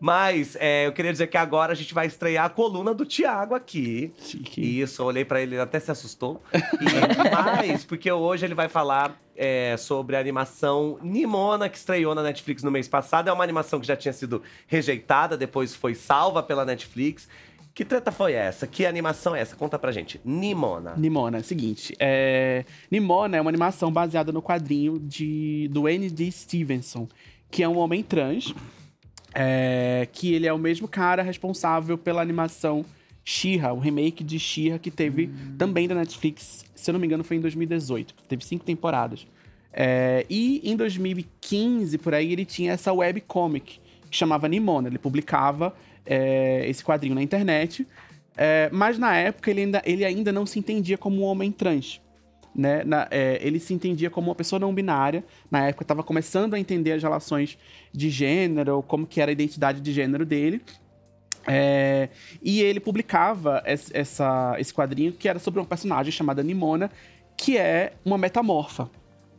Mas eu queria dizer que agora a gente vai estrear a coluna do Thiago aqui. Chique. Isso, eu olhei pra ele, ele até se assustou. Mas, porque hoje ele vai falar sobre a animação Nimona, que estreou na Netflix no mês passado. É uma animação que já tinha sido rejeitada, depois foi salva pela Netflix. Que treta foi essa? Que animação é essa? Conta pra gente. Nimona. Nimona, é o seguinte. Nimona é uma animação baseada no quadrinho do N.D. Stevenson, que é um homem trans, que ele é o mesmo cara responsável pela animação She-Ra, o remake de She-Ra que teve também da Netflix, se eu não me engano foi em 2018, teve 5 temporadas. E em 2015, por aí, ele tinha essa webcomic que chamava Nimona. Ele publicava esse quadrinho na internet, mas na época ele ainda não se entendia como um homem trans. Né? Ele se entendia como uma pessoa não binária. Na época estava começando a entender as relações de gênero, como que era a identidade de gênero dele. E ele publicava esse quadrinho que era sobre uma personagem chamada Nimona, que é uma metamorfa.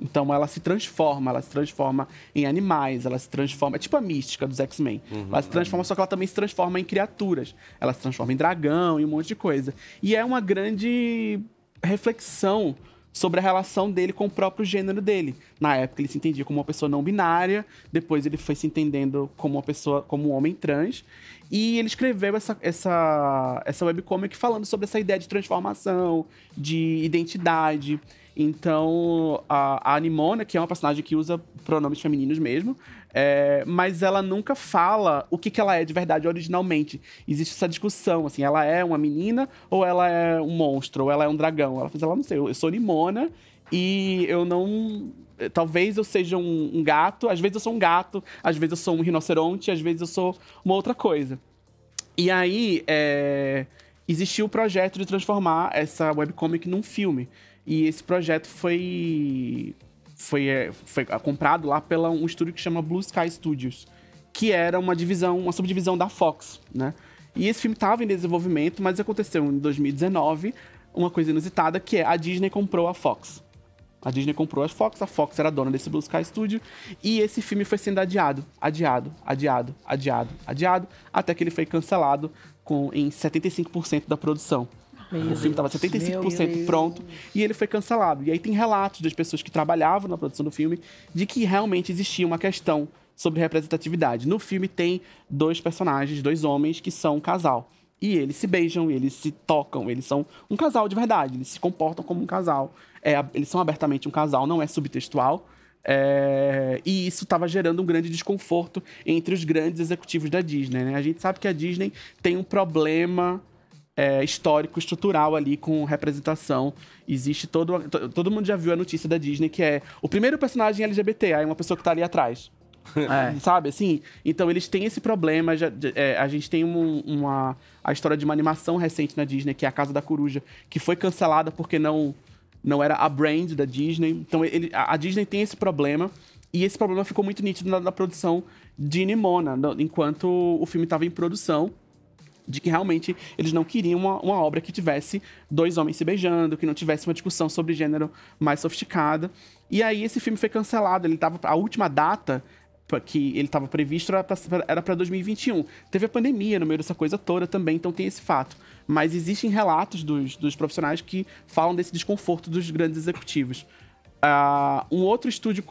Então ela se transforma em animais, ela se transforma... É tipo a mística dos X-Men. Ela se transforma, só que ela também se transforma em criaturas. Ela se transforma em dragão e um monte de coisa. E é uma grande reflexão sobre a relação dele com o próprio gênero dele. Na época ele se entendia como uma pessoa não binária, depois ele foi se entendendo como uma pessoa, como um homem trans, e ele escreveu essa webcomic falando sobre essa ideia de transformação, de identidade. Então, a Nimona, que é uma personagem que usa pronomes femininos mesmo, mas ela nunca fala o que ela é de verdade originalmente. Existe essa discussão, assim, ela é uma menina ou ela é um monstro, ou ela é um dragão. Ela fala, não sei, eu sou Nimona e eu não... Talvez eu seja um gato, às vezes eu sou um gato, às vezes eu sou um rinoceronte, às vezes eu sou uma outra coisa. E aí, existiu o projeto de transformar essa webcomic num filme. E esse projeto foi comprado lá pela um estúdio que chama Blue Sky Studios, que era uma subdivisão da Fox, né? E esse filme estava em desenvolvimento, mas aconteceu em 2019 uma coisa inusitada, que é a Disney comprou a Fox. A Disney comprou a Fox era dona desse Blue Sky Studio, e esse filme foi sendo adiado, até que ele foi cancelado em 75% da produção. O filme estava 75% pronto e ele foi cancelado. E aí tem relatos das pessoas que trabalhavam na produção do filme de que realmente existia uma questão sobre representatividade. No filme tem 2 personagens, 2 homens que são um casal. E eles se beijam, eles se tocam, eles são um casal de verdade, eles se comportam como um casal. Eles são abertamente um casal, não é subtextual. E isso estava gerando um grande desconforto entre os grandes executivos da Disney, né? A gente sabe que a Disney tem um problema histórico, estrutural ali com representação. Existe todo mundo já viu a notícia da Disney, que é o primeiro personagem LGBT, aí uma pessoa que tá ali atrás. Sabe, assim? Então eles têm esse problema. A gente tem a história de uma animação recente na Disney, que é A Casa da Coruja, que foi cancelada porque não era a brand da Disney. Então a Disney tem esse problema, e esse problema ficou muito nítido na produção de Nimona, enquanto o filme estava em produção, de que realmente eles não queriam uma obra que tivesse 2 homens se beijando, que não tivesse uma discussão sobre gênero mais sofisticada. E aí esse filme foi cancelado. A última data que ele estava previsto era para 2021. Teve a pandemia no meio dessa coisa toda também, então tem esse fato. Mas existem relatos dos profissionais que falam desse desconforto dos grandes executivos. Um outro estúdio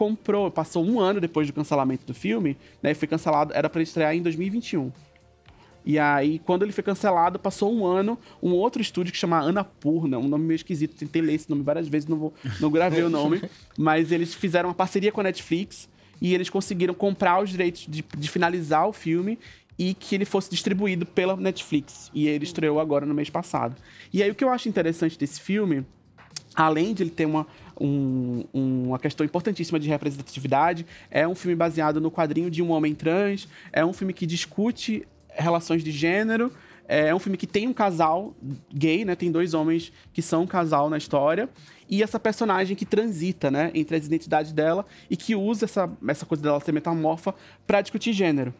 passou 1 ano depois do cancelamento do filme, né, foi cancelado, era para estrear em 2021. E aí, quando ele foi cancelado, passou 1 ano, um outro estúdio que chama Annapurna, um nome meio esquisito, tentei ler esse nome várias vezes, não gravei o nome, mas eles fizeram uma parceria com a Netflix e eles conseguiram comprar os direitos de finalizar o filme e que ele fosse distribuído pela Netflix. E ele estreou agora no mês passado. E aí, o que eu acho interessante desse filme, além de ele ter uma questão importantíssima de representatividade, é um filme baseado no quadrinho de um homem trans, é um filme que discute relações de gênero, é um filme que tem um casal gay, né? Tem 2 homens que são um casal na história, e essa personagem que transita, né, entre as identidades dela e que usa essa coisa dela ser metamorfa para discutir gênero.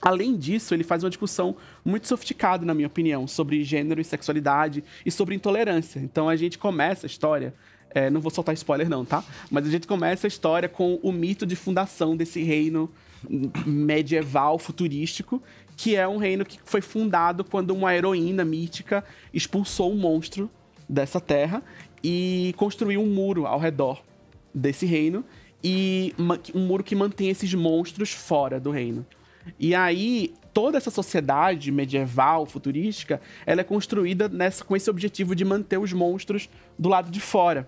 Além disso, ele faz uma discussão muito sofisticada, na minha opinião, sobre gênero e sexualidade e sobre intolerância. Então a gente começa a história... não vou soltar spoiler não, tá? Mas a gente começa a história com o mito de fundação desse reino medieval, futurístico, que é um reino que foi fundado quando uma heroína mítica expulsou um monstro dessa terra e construiu um muro ao redor desse reino, e um muro que mantém esses monstros fora do reino. E aí, toda essa sociedade medieval, futurística, ela é construída com esse objetivo de manter os monstros do lado de fora.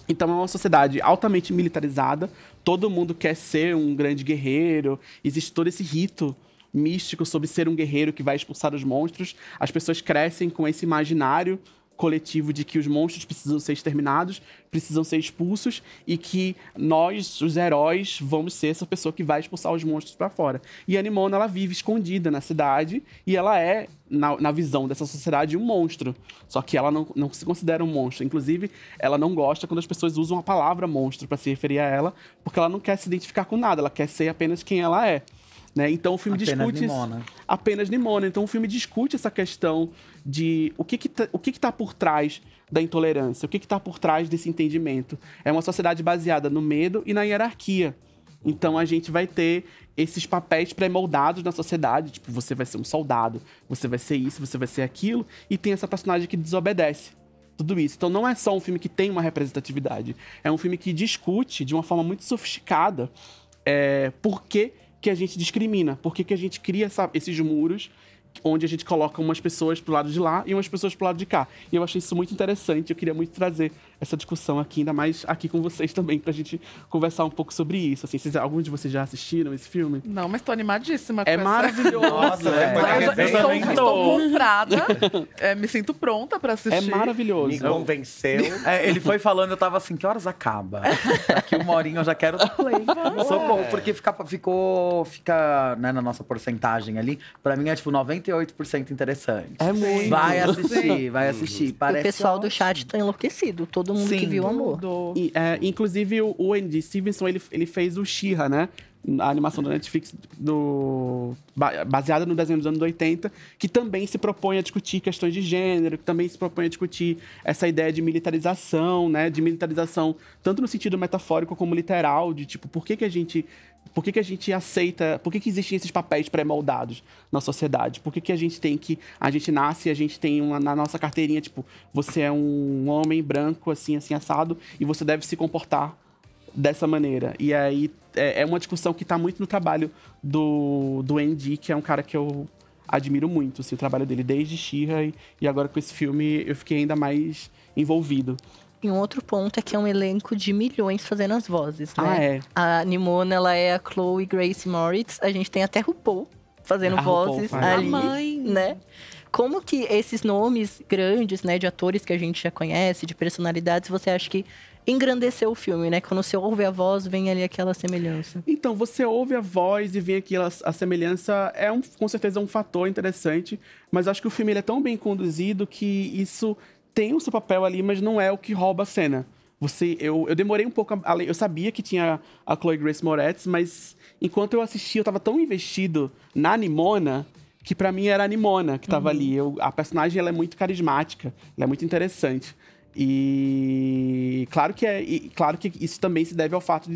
Então é uma sociedade altamente militarizada, todo mundo quer ser um grande guerreiro, existe todo esse rito místico sobre ser um guerreiro que vai expulsar os monstros. As pessoas crescem com esse imaginário coletivo de que os monstros precisam ser exterminados, precisam ser expulsos, e que nós, os heróis, vamos ser essa pessoa que vai expulsar os monstros para fora. E a Nimona, ela vive escondida na cidade, e ela é, na visão dessa sociedade, um monstro. Só que ela não se considera um monstro. Inclusive, ela não gosta quando as pessoas usam a palavra monstro para se referir a ela, porque ela não quer se identificar com nada, ela quer ser apenas quem ela é. Né? Então o filme discute Nimona. Apenas Nimona. Então o filme discute essa questão de o que tá por trás da intolerância, o que tá por trás desse entendimento. É uma sociedade baseada no medo e na hierarquia. Então a gente vai ter esses papéis pré-moldados na sociedade, tipo, você vai ser um soldado, você vai ser isso, você vai ser aquilo, e tem essa personagem que desobedece tudo isso. Então não é só um filme que tem uma representatividade, é um filme que discute de uma forma muito sofisticada por que a gente discrimina, por que a gente cria esses muros onde a gente coloca umas pessoas pro lado de lá e umas pessoas pro lado de cá. E eu achei isso muito interessante, eu queria muito trazer essa discussão aqui, ainda mais aqui com vocês também, pra gente conversar um pouco sobre isso. Assim, alguns de vocês já assistiram esse filme? Não, mas tô animadíssima com É maravilhoso! Nossa, estou comprada, me sinto pronta pra assistir. É maravilhoso. Me convenceu. Ele foi falando, eu tava assim, que horas acaba? Daqui uma horinha eu já quero dar play. Socorro, porque fica, né, na nossa porcentagem ali, pra mim é tipo 98% interessante. É muito. Vai assistir. Parece O pessoal ótimo. do chat tá enlouquecido. Todo mundo que viu amor. Inclusive, o Andy Stevenson, ele fez o She-Ra, né? A animação da Netflix baseada no desenho dos anos 80, que também se propõe a discutir questões de gênero, que também se propõe a discutir essa ideia de militarização, né? De militarização tanto no sentido metafórico como literal, de tipo, por que a gente aceita, por que existem esses papéis pré-moldados na sociedade? Por que a gente nasce e a gente tem na nossa carteirinha, tipo, você é um homem branco, assim, assado, e você deve se comportar dessa maneira. E aí é uma discussão que tá muito no trabalho do Andy, que é um cara que eu admiro muito, assim, o trabalho dele desde She-Ra, e agora com esse filme eu fiquei ainda mais envolvido. E um outro ponto é que é um elenco de milhões fazendo as vozes, né? A Nimona, ela é a Chloe Grace Moritz. A gente tem até RuPaul fazendo vozes ali, né? Como que esses nomes grandes, né, de atores que a gente já conhece, de personalidades, você acha que engrandeceu o filme, né? Quando você ouve a voz, vem ali aquela semelhança. Então, você ouve a voz e vem a semelhança, com certeza um fator interessante, mas acho que o filme ele é tão bem conduzido que isso tem o seu papel ali, mas não é o que rouba a cena. Eu demorei um pouco, eu sabia que tinha a Chloe Grace Moretz, mas enquanto eu assistia, eu tava tão investido na Nimona, que pra mim era a Nimona que tava ali. A personagem, ela é muito carismática, ela é muito interessante. E claro que isso também se deve ao fato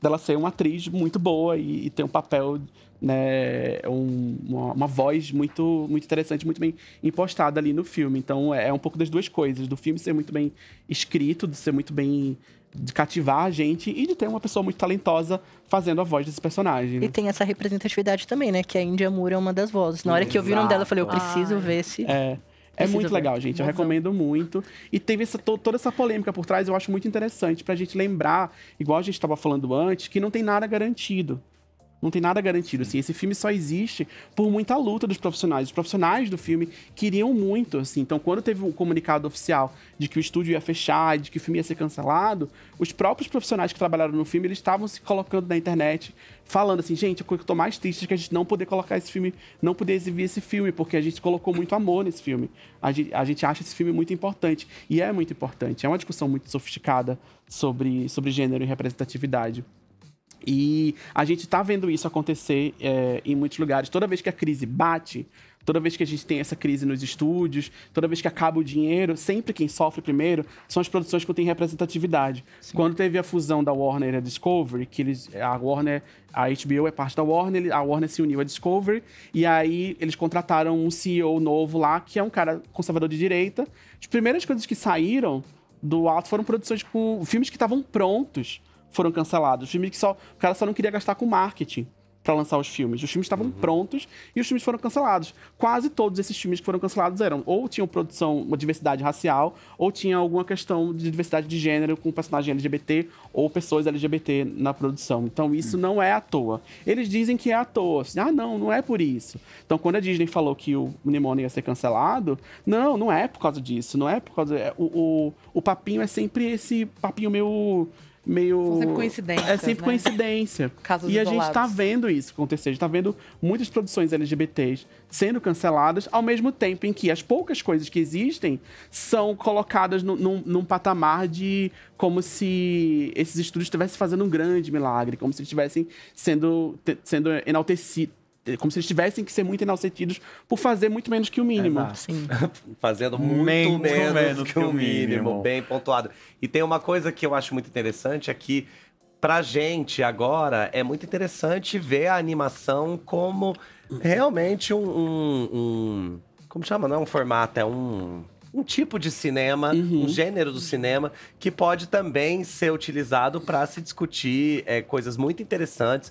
dela ser uma atriz muito boa e ter um papel, né, uma voz muito, muito interessante, muito bem impostada ali no filme. Então é um pouco das duas coisas, do filme ser muito bem escrito, de ser muito bem, de cativar a gente, e de ter uma pessoa muito talentosa fazendo a voz desse personagem, né? E tem essa representatividade também, né, que a Índia Moore é uma das vozes. Na hora que eu vi o nome dela, eu falei, eu preciso ver esse... É muito legal, gente. Eu recomendo muito. E teve toda essa polêmica por trás, eu acho muito interessante pra gente lembrar, igual a gente estava falando antes, que não tem nada garantido. Não tem nada garantido, assim. Esse filme só existe por muita luta dos profissionais. Os profissionais do filme queriam muito, assim. Então, quando teve o comunicado oficial de que o estúdio ia fechar, de que o filme ia ser cancelado, os próprios profissionais que trabalharam no filme, eles estavam se colocando na internet, falando assim, gente, eu tô mais triste que a gente não poder colocar esse filme, não poder exibir esse filme, porque a gente colocou muito amor nesse filme. A gente acha esse filme muito importante. E é muito importante. É uma discussão muito sofisticada sobre gênero e representatividade. E a gente tá vendo isso acontecer em muitos lugares. Toda vez que a crise bate, toda vez que a gente tem essa crise nos estúdios, toda vez que acaba o dinheiro, sempre quem sofre primeiro são as produções que têm representatividade. Sim. Quando teve a fusão da Warner e a Discovery, que a HBO é parte da Warner, a Warner se uniu à Discovery, e aí eles contrataram um CEO novo lá, que é um cara conservador de direita. As primeiras coisas que saíram do alto foram produções com filmes que estavam prontos, foram cancelados. Filmes que o cara só não queria gastar com marketing para lançar os filmes. Os filmes estavam prontos e os filmes foram cancelados. Quase todos esses filmes que foram cancelados ou tinham produção, uma diversidade racial, ou tinha alguma questão de diversidade de gênero com personagem LGBT ou pessoas LGBT na produção. Então isso não é à toa. Eles dizem que é à toa. Assim, não é por isso. Então quando a Disney falou que o Nimona ia ser cancelado, não é por causa disso. Não é por causa... O papinho é sempre esse papinho meio... São sempre coincidências, É sempre coincidência. Casos e isolados. A gente tá vendo isso acontecer. A gente tá vendo muitas produções LGBTs sendo canceladas, ao mesmo tempo em que as poucas coisas que existem são colocadas num patamar de como se esses estúdios estivessem fazendo um grande milagre, como se eles estivessem sendo enaltecidos, como se eles tivessem que ser muito enaltecidos por fazer muito menos que o mínimo. Sim. Fazendo muito menos que o mínimo. Bem pontuado. E tem uma coisa que eu acho muito interessante, é que pra gente agora é muito interessante ver a animação como realmente como chama? Não é um formato, é um tipo de cinema, um gênero do cinema, que pode também ser utilizado para se discutir coisas muito interessantes,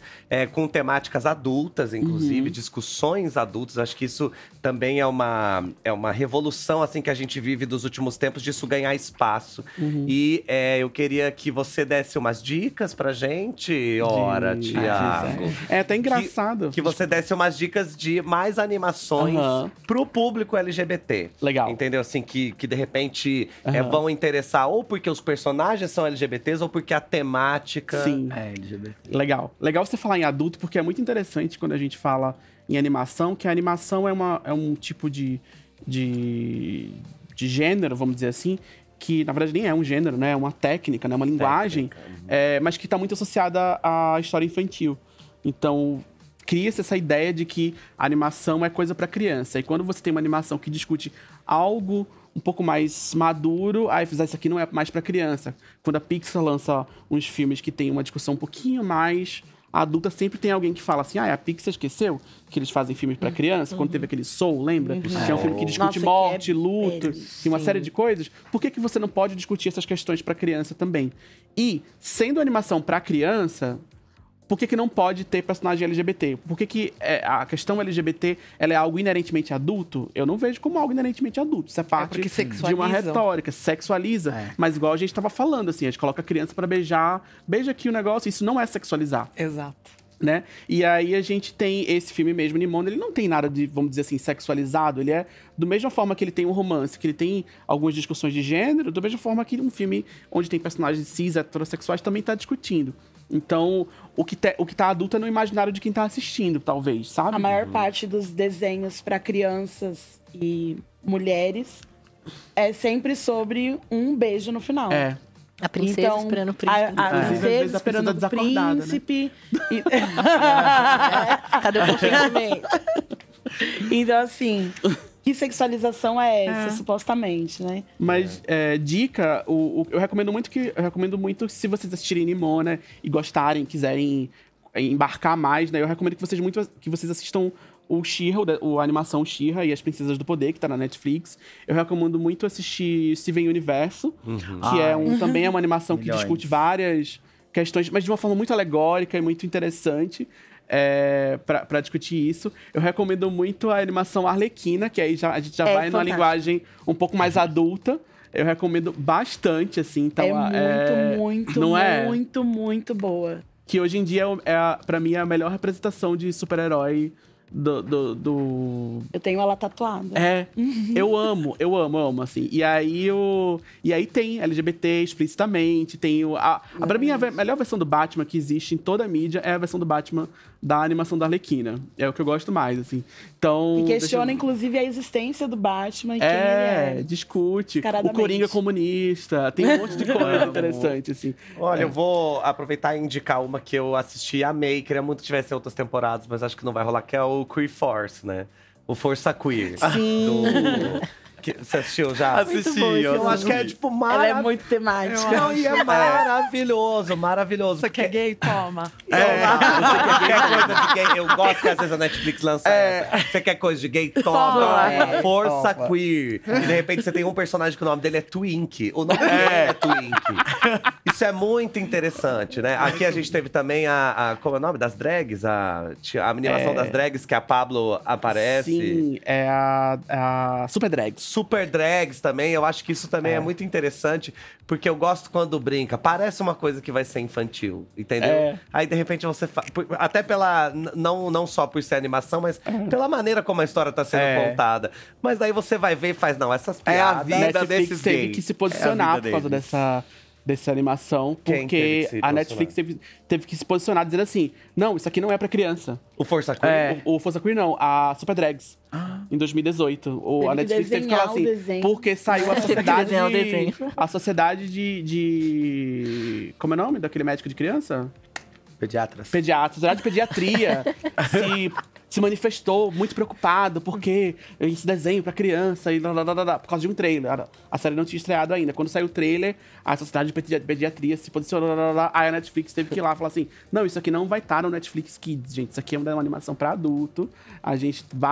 com temáticas adultas, inclusive, discussões adultas. Acho que isso também é uma revolução assim que a gente vive dos últimos tempos, disso ganhar espaço. E eu queria que você desse umas dicas pra gente, Thiago. É até engraçado. Que você desse umas dicas de mais animações pro público LGBT. Legal. Entendeu? Assim, que de repente vão interessar ou porque os personagens são LGBTs ou porque a temática é LGBT. Legal você falar em adulto, porque é muito interessante quando a gente fala em animação, que a animação é um tipo de gênero, vamos dizer assim, que na verdade nem é um gênero, né? É uma técnica, né? Uma linguagem, mas que está muito associada à história infantil. Então, cria-se essa ideia de que a animação é coisa para criança. E quando você tem uma animação que discute algo um pouco mais maduro, aí isso aqui não é mais para criança. Quando a Pixar lança uns filmes que tem uma discussão um pouquinho mais adulta, sempre tem alguém que fala assim, a Pixar esqueceu que eles fazem filmes para criança? Quando teve aquele Soul, lembra? Que é um filme que discute morte, luto, e uma série de coisas. Por que você não pode discutir essas questões para criança também? E, sendo animação para criança, por que não pode ter personagem LGBT? Por que a questão LGBT ela é algo inerentemente adulto? Eu não vejo como algo inerentemente adulto. Isso é parte de uma retórica, sexualiza. Mas igual a gente estava falando, assim, a gente coloca a criança para beijar, beija aqui o negócio, isso não é sexualizar. Exato. Né? E aí a gente tem esse filme mesmo, Nimona, ele não tem nada de, vamos dizer assim, sexualizado. Ele é, do mesma forma que ele tem um romance, que ele tem algumas discussões de gênero, da mesma forma que um filme onde tem personagens cis, heterossexuais, também está discutindo. Então, o que tá adulto é no imaginário de quem tá assistindo, talvez, sabe? A maior parte dos desenhos para crianças e mulheres é sempre sobre um beijo no final. A princesa esperando o príncipe. A princesa esperando o príncipe. Né? Cadê o consentimento? Então, assim, que sexualização é essa, supostamente, né? Mas, dica, eu recomendo muito que se vocês assistirem Nimona e gostarem, quiserem embarcar mais, né? Eu recomendo que vocês assistam o She-Ra, a animação She-Ra e as Princesas do Poder, que tá na Netflix. Eu recomendo muito assistir Steven Universo, que também é uma animação que discute várias questões, mas de uma forma muito alegórica e muito interessante. Pra discutir isso. Eu recomendo muito a animação Arlequina, que aí a gente já vai numa linguagem um pouco mais adulta. Eu recomendo bastante, assim. Então, muito boa. Que hoje em dia, pra mim, é a melhor representação de super-herói Eu tenho ela tatuada. Eu amo, assim. E aí tem LGBT explicitamente, tem pra mim, a melhor versão do Batman que existe em toda a mídia é a versão do Batman da animação da Arlequina. É o que eu gosto mais, assim. Então, e questiona, inclusive, a existência do Batman e quem ele é. Discute. O Coringa comunista. Tem um monte de coisa interessante, assim. Olha, eu vou aproveitar e indicar uma que eu assisti e amei. Queria muito que tivesse outras temporadas, mas acho que não vai rolar, que é o Queer Force, né? O Força Queer. Sim. Você assistiu já? Assisti. Eu acho que é, tipo, Ela é muito temática. Não, e é maravilhoso, maravilhoso. Você quer gay? Toma. Você quer coisa de gay? Eu gosto que às vezes a Netflix lança essa. Você quer coisa de gay? Toma. Força Queer. E de repente você tem um personagem que o nome dele é Twink. O nome dele é Twink. Isso é muito interessante, né? Aqui a gente teve também como é o nome? Das drags? A animação das drags, que a Pablo aparece. Sim, é a Super Drags. Super drags também, eu acho que isso também é muito interessante, porque eu gosto quando brinca. Parece uma coisa que vai ser infantil, entendeu? Aí, de repente, você faz. Até pela. Não só por ser animação, mas pela maneira como a história tá sendo contada. Mas daí você vai ver e faz, não, essas piadas. A vida Netflix desses teve gays. que se posicionar por causa dessa animação, porque a Netflix teve que se posicionar dizendo assim: não, isso aqui não é pra criança. O Força Queer? O Força Queer não, a Super Drags. Em 2018. A Netflix teve que falar assim, porque saiu a sociedade de. Como é o nome daquele médico de criança? Pediatras. Sociedade de pediatria se manifestou muito preocupado porque esse desenho pra criança e por causa de um trailer. A série não tinha estreado ainda. Quando saiu o trailer, a Sociedade de Pediatria se posicionou. Aí a Netflix teve que ir lá e falar assim: não, isso aqui não vai estar no Netflix Kids, gente. Isso aqui é uma animação pra adulto.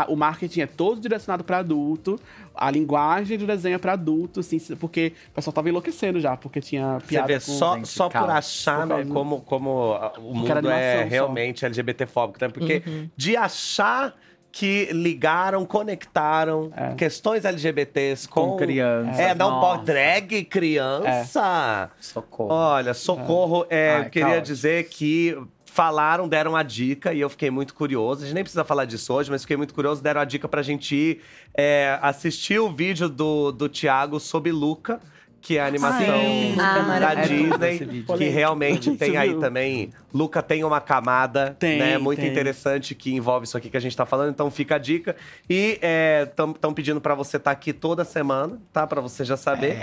O marketing é todo direcionado pra adulto. A linguagem do desenho é pra adulto, assim, porque o pessoal tava enlouquecendo já, porque tinha piada. Você vê, só por achar, né, como o mundo é realmente LGBTfóbico, né? Porque de achar que ligaram, conectaram questões LGBTs com criança. Não pode drag criança. Socorro. Olha, socorro. Queria dizer que deram a dica e eu fiquei muito curioso. A gente nem precisa falar disso hoje, mas fiquei muito curioso. Deram a dica pra gente ir assistir o vídeo do Thiago sobre Luca, que é a animação da Disney, que realmente tem aí também. Luca tem uma camada muito interessante que envolve isso aqui que a gente tá falando, então fica a dica. E estão pedindo pra você estar aqui toda semana, tá? Pra você já saber.